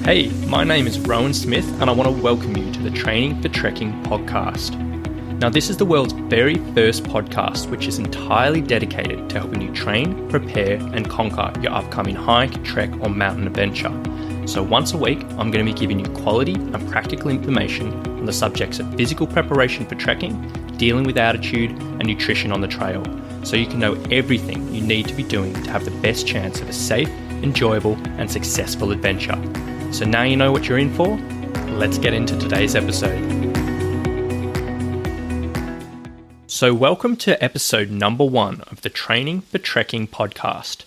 Hey, my name is Rowan Smith and I want to welcome you to the Training for Trekking podcast. Now, this is the world's very first podcast which is entirely dedicated to helping you train, prepare and conquer your upcoming hike, trek or mountain adventure. So once a week, I'm going to be giving you quality and practical information on the subjects of physical preparation for trekking, dealing with altitude and nutrition on the trail, so you can know everything you need to be doing to have the best chance of a safe, enjoyable and successful adventure. So now you know what you're in for, let's get into today's episode. So welcome to episode number 1 of the Training for Trekking podcast.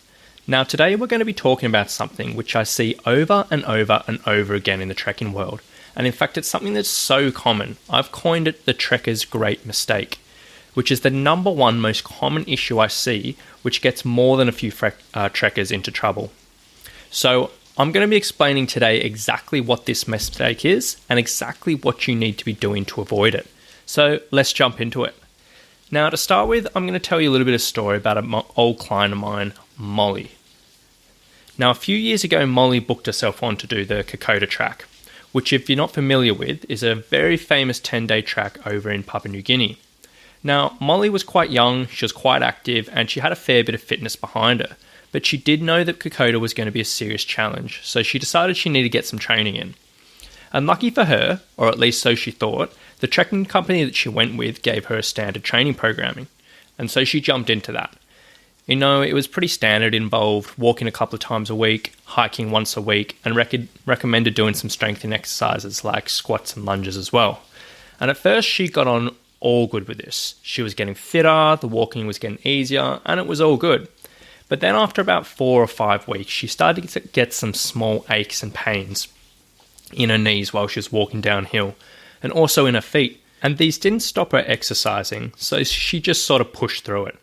Now today we're going to be talking about something which I see over and over and over again in the trekking world. And in fact it's something that's so common, I've coined it the trekker's great mistake, which is the number 1 most common issue I see which gets more than a few trekkers into trouble. So I'm going to be explaining today exactly what this mistake is and exactly what you need to be doing to avoid it. So let's jump into it. Now to start with, I'm going to tell you a little bit of story about an old client of mine, Molly. Now a few years ago, Molly booked herself on to do the Kokoda track, which if you're not familiar with, is a very famous 10-day track over in Papua New Guinea. Now Molly was quite young, she was quite active and she had a fair bit of fitness behind her. But she did know that Kokoda was going to be a serious challenge, so she decided she needed to get some training in. And lucky for her, or at least so she thought, the trekking company that she went with gave her a standard training programming, and so she jumped into that. You know, it was pretty standard, involved walking a couple of times a week, hiking once a week, and recommended doing some strengthening exercises like squats and lunges as well. And at first she got on all good with this. She was getting fitter, the walking was getting easier, and it was all good. But then after about 4 or 5 weeks, she started to get some small aches and pains in her knees while she was walking downhill, and also in her feet. And these didn't stop her exercising, so she just sort of pushed through it.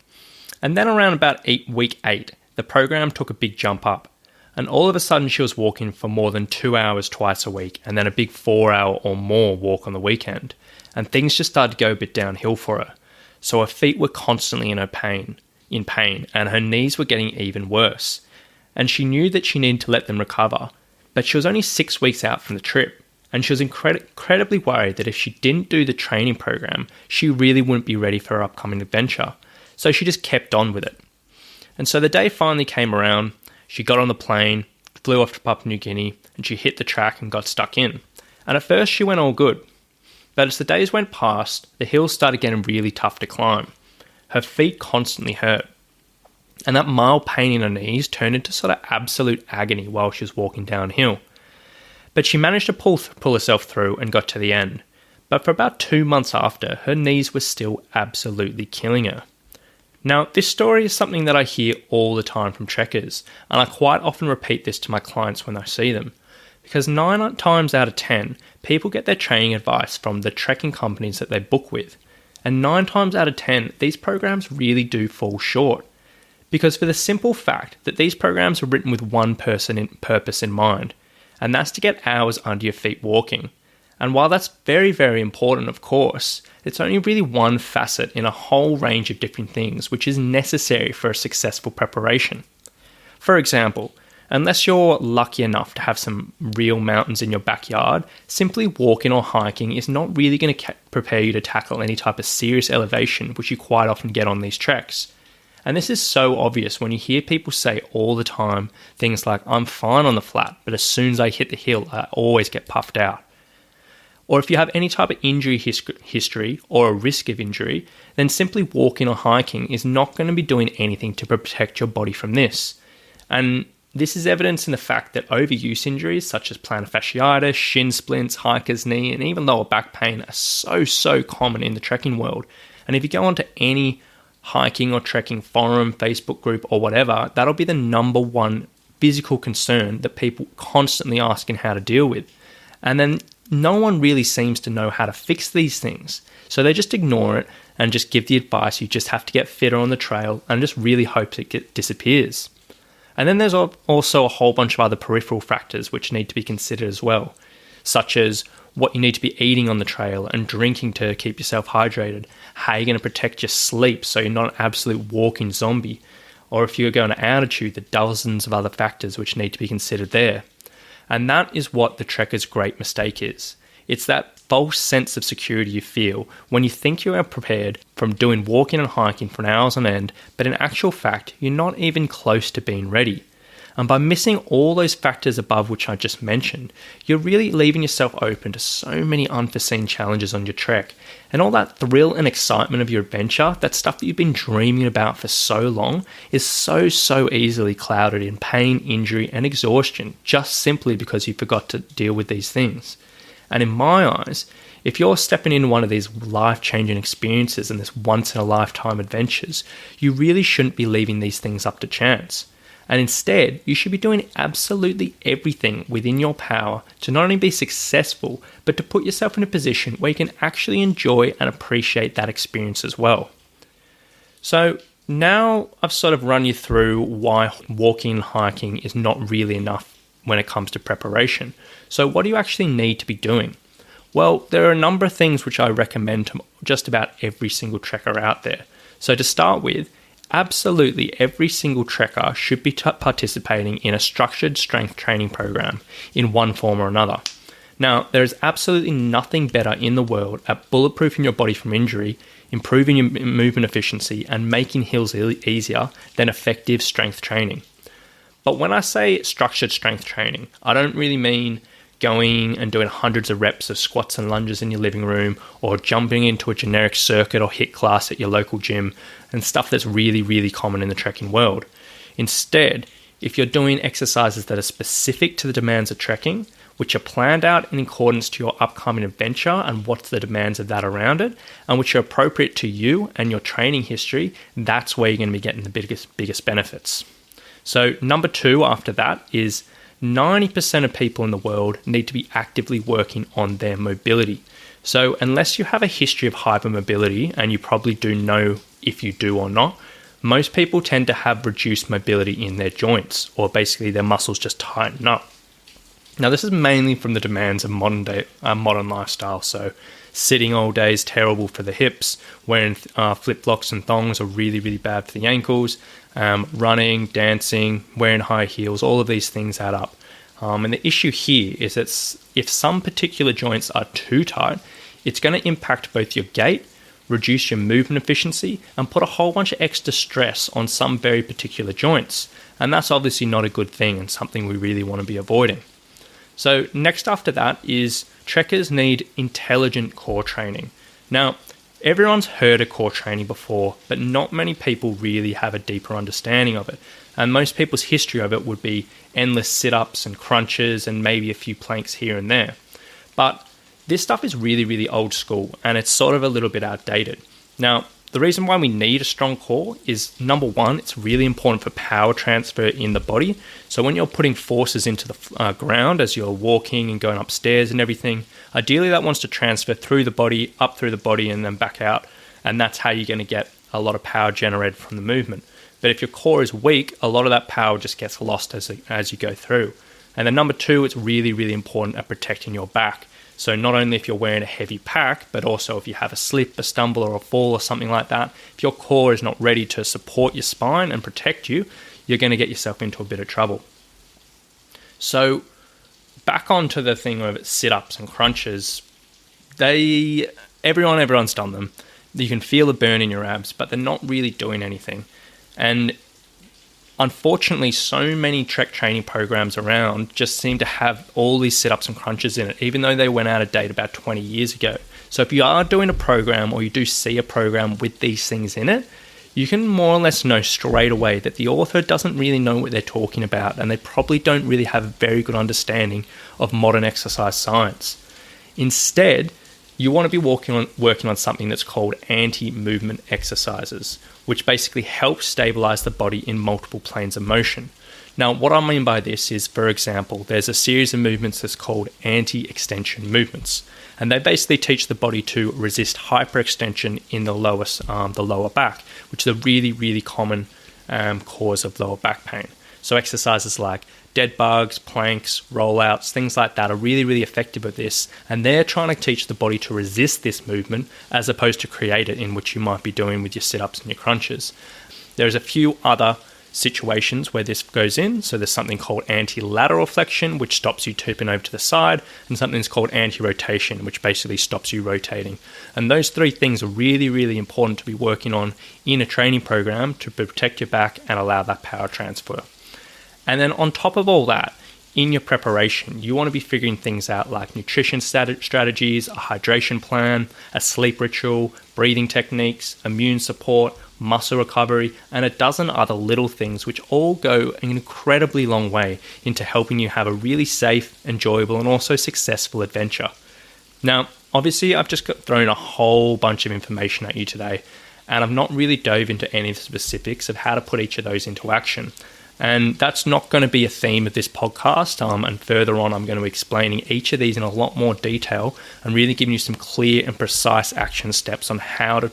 And then around about week 8, the program took a big jump up. And all of a sudden she was walking for more than 2 hours twice a week, and then a big 4-hour or more walk on the weekend. And things just started to go a bit downhill for her. So her feet were constantly in pain, and her knees were getting even worse. And she knew that she needed to let them recover, but she was only 6 weeks out from the trip, and she was incredibly worried that if she didn't do the training program, she really wouldn't be ready for her upcoming adventure. So she just kept on with it. And so the day finally came around, she got on the plane, flew off to Papua New Guinea, and she hit the track and got stuck in. And at first she went all good, but as the days went past, the hills started getting really tough to climb. Her feet constantly hurt, and that mild pain in her knees turned into sort of absolute agony while she was walking downhill. But she managed to pull herself through and got to the end. But for about 2 months after, her knees were still absolutely killing her. Now, this story is something that I hear all the time from trekkers, and I quite often repeat this to my clients when I see them. Because 9 times out of 10, people get their training advice from the trekking companies that they book with. And 9 times out of 10, these programs really do fall short. Because for the simple fact that these programs are written with one purpose in mind, and that's to get hours under your feet walking. And while that's very, very important, of course, it's only really one facet in a whole range of different things which is necessary for a successful preparation. For example, unless you're lucky enough to have some real mountains in your backyard, simply walking or hiking is not really going to prepare you to tackle any type of serious elevation which you quite often get on these treks. And this is so obvious when you hear people say all the time things like, I'm fine on the flat, but as soon as I hit the hill, I always get puffed out. Or if you have any type of injury history or a risk of injury, then simply walking or hiking is not going to be doing anything to protect your body from this. And this is evidence in the fact that overuse injuries such as plantar fasciitis, shin splints, hiker's knee, and even lower back pain are so common in the trekking world. And if you go onto any hiking or trekking forum, Facebook group or whatever, that'll be the number 1 physical concern that people constantly asking how to deal with. And then no one really seems to know how to fix these things. So they just ignore it and just give the advice you just have to get fitter on the trail and just really hope it disappears. And then there's also a whole bunch of other peripheral factors which need to be considered as well, such as what you need to be eating on the trail and drinking to keep yourself hydrated, how you're going to protect your sleep so you're not an absolute walking zombie, or if you're going to altitude, the dozens of other factors which need to be considered there. And that is what the trekker's great mistake is. It's that false sense of security you feel when you think you are prepared from doing walking and hiking for hours on end, but in actual fact, you're not even close to being ready. And by missing all those factors above which I just mentioned, you're really leaving yourself open to so many unforeseen challenges on your trek. And all that thrill and excitement of your adventure, that stuff that you've been dreaming about for so long, is so easily clouded in pain, injury, and exhaustion, just simply because you forgot to deal with these things. And in my eyes, if you're stepping into one of these life-changing experiences and this once-in-a-lifetime adventures, you really shouldn't be leaving these things up to chance. And instead, you should be doing absolutely everything within your power to not only be successful, but to put yourself in a position where you can actually enjoy and appreciate that experience as well. So now I've sort of run you through why walking and hiking is not really enough when it comes to preparation. So what do you actually need to be doing? Well, there are a number of things which I recommend to just about every single trekker out there. So to start with, absolutely every single trekker should be participating in a structured strength training program in one form or another. Now, there is absolutely nothing better in the world at bulletproofing your body from injury, improving your movement efficiency, and making hills easier than effective strength training. But when I say structured strength training, I don't really mean going and doing hundreds of reps of squats and lunges in your living room, or jumping into a generic circuit or HIIT class at your local gym, and stuff that's really common in the trekking world. Instead, if you're doing exercises that are specific to the demands of trekking, which are planned out in accordance to your upcoming adventure and what's the demands of that around it, and which are appropriate to you and your training history, that's where you're going to be getting the biggest benefits. So number 2 after that is 90% of people in the world need to be actively working on their mobility. So unless you have a history of hypermobility, and you probably do know if you do or not, most people tend to have reduced mobility in their joints, or basically their muscles just tighten up. Now this is mainly from the demands of modern lifestyle. So sitting all day is terrible for the hips, wearing flip-flops and thongs are really bad for the ankles, running, dancing, wearing high heels, all of these things add up. And the issue here is that if some particular joints are too tight, it's going to impact both your gait, reduce your movement efficiency, and put a whole bunch of extra stress on some very particular joints. And that's obviously not a good thing and something we really want to be avoiding. So next after that is trekkers need intelligent core training. Now, everyone's heard of core training before, but not many people really have a deeper understanding of it. And most people's history of it would be endless sit-ups and crunches and maybe a few planks here and there. But this stuff is really old school, and it's sort of a little bit outdated. Now, the reason why we need a strong core is, number 1, it's really important for power transfer in the body. So when you're putting forces into the ground as you're walking and going upstairs and everything, ideally that wants to transfer through the body, up through the body, and then back out. And that's how you're going to get a lot of power generated from the movement. But if your core is weak, a lot of that power just gets lost as you go through. And then number 2, it's really important at protecting your back. So not only if you're wearing a heavy pack, but also if you have a slip, a stumble, or a fall or something like that, if your core is not ready to support your spine and protect you, you're going to get yourself into a bit of trouble. So back onto the thing of sit-ups and crunches, everyone's done them. You can feel a burn in your abs, but they're not really doing anything. And unfortunately, so many trek training programs around just seem to have all these sit-ups and crunches in it, even though they went out of date about 20 years ago. So if you are doing a program, or you do see a program with these things in it, you can more or less know straight away that the author doesn't really know what they're talking about, and they probably don't really have a very good understanding of modern exercise science. Instead, you want to be working on something that's called anti-movement exercises, which basically helps stabilize the body in multiple planes of motion. Now, what I mean by this is, for example, there's a series of movements that's called anti-extension movements, and they basically teach the body to resist hyperextension in the lower back, which is a really common cause of lower back pain. So exercises like dead bugs, planks, rollouts, things like that are really effective at this, and they're trying to teach the body to resist this movement as opposed to create it, in which you might be doing with your sit-ups and your crunches. There's a few other situations where this goes in. So there's something called anti-lateral flexion, which stops you tipping over to the side, and something's called anti-rotation, which basically stops you rotating. And those three things are really, really important to be working on in a training program to protect your back and allow that power transfer. And then on top of all that, in your preparation, you want to be figuring things out like nutrition strategies, a hydration plan, a sleep ritual, breathing techniques, immune support, muscle recovery, and a dozen other little things which all go an incredibly long way into helping you have a really safe, enjoyable, and also successful adventure. Now, obviously, I've just thrown a whole bunch of information at you today, and I've not really dove into any of the specifics of how to put each of those into action. And that's not going to be a theme of this podcast. And further on, I'm going to be explaining each of these in a lot more detail and really giving you some clear and precise action steps on how to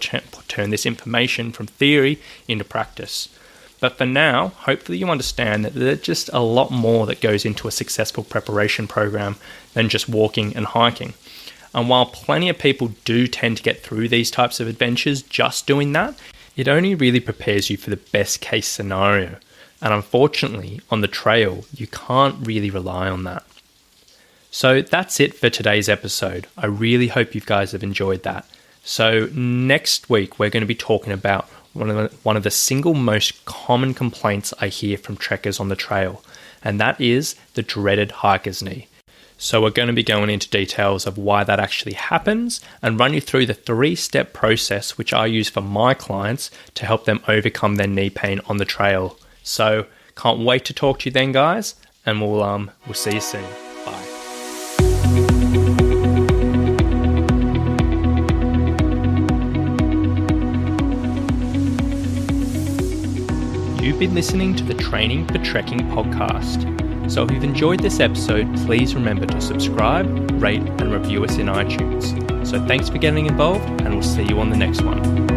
turn this information from theory into practice. But for now, hopefully you understand that there's just a lot more that goes into a successful preparation program than just walking and hiking. And while plenty of people do tend to get through these types of adventures just doing that, it only really prepares you for the best case scenario. And unfortunately, on the trail, you can't really rely on that. So that's it for today's episode. I really hope you guys have enjoyed that. So next week, we're going to be talking about one of the single most common complaints I hear from trekkers on the trail, and that is the dreaded hiker's knee. So we're going to be going into details of why that actually happens and run you through the 3-step process which I use for my clients to help them overcome their knee pain on the trail. So can't wait to talk to you then, guys, and we'll see you soon. Bye. You've been listening to the Training for Trekking podcast. So if you've enjoyed this episode, please remember to subscribe, rate, and review us in iTunes. So thanks for getting involved, and we'll see you on the next one.